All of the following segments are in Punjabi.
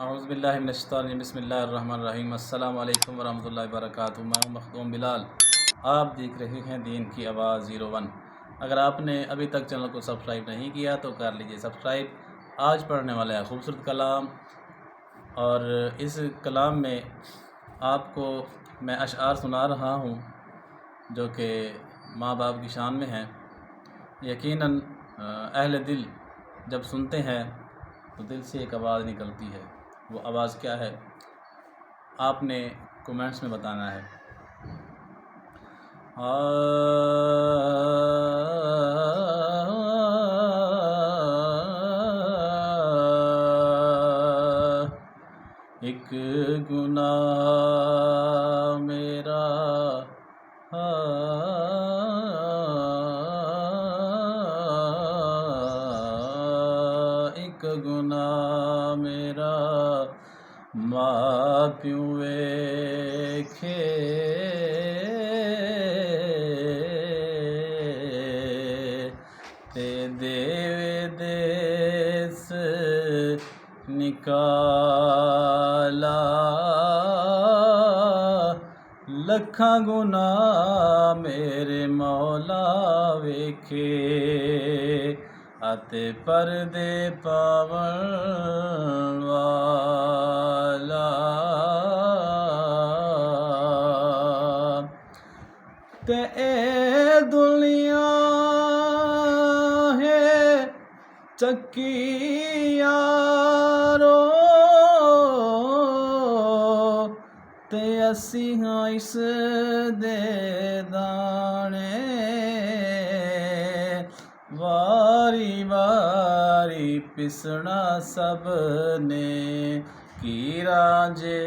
اعوذ باللہ من الشیطان الرجیم، بسم اللہ الرحمن الرحیم۔ السلام علیکم ورحمۃ اللہ وبرکاتہ۔ میں ہوں مخدوم بلال، آپ دیکھ رہے ہیں دین کی آواز 01۔ اگر آپ نے ابھی تک چینل کو سبسکرائب نہیں کیا تو کر لیجئے سبسکرائب۔ آج پڑھنے والا ہے خوبصورت کلام، اور اس کلام میں آپ کو میں اشعار سنا رہا ہوں جو کہ ماں باپ کی شان میں ہیں۔ یقیناً اہل دل جب سنتے ہیں تو دل سے ایک آواز نکلتی ہے۔ وہ آواز کیا ہے آپ نے کومنٹس میں بتانا ہے۔ ایک گناہ میرا ایک گناہ میرا ماں پیوں ویکھے تے دیوے دیس نکالا لکھاں گناہ میرے مولا ویکھے اتے پردے پاون والا تے اے دنیا ہے چکی یارو تے اسی ہاں اس دے دانے واری واری پسنا سب نے کیرا جے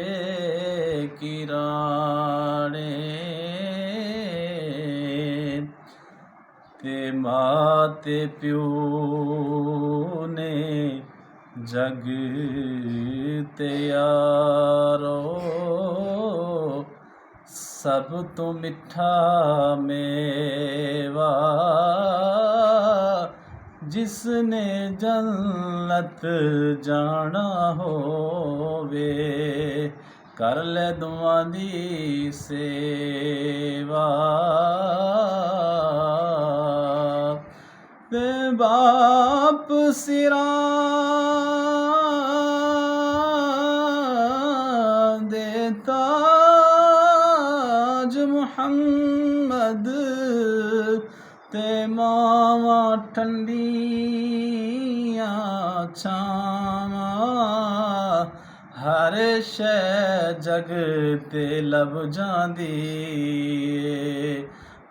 کیرانے تے ماں تے پیو نے جگ تے یارو سب تو مٹھا میوہ جس نے جنت جانا ہووے کر لے دعاں دی سیوا تے باپ سراں دے تاج محمد تے ماواں ٹھنڈیاں چھاواں ہر شے جگ تے لب جاندی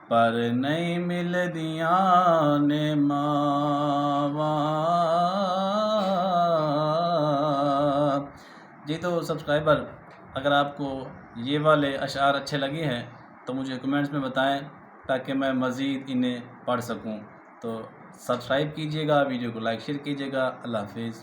پر نہیں ملدیاں نے ماواں۔ جی تو سبسکرائبر، اگر آپ کو یہ والے اشعار اچھے لگے ہیں تو مجھے کمنٹس میں بتائیں تاکہ میں مزید انہیں پڑھ سکوں۔ تو سبسکرائب کیجیے گا، ویڈیو کو لائک شیئر کیجیے گا۔ اللہ حافظ۔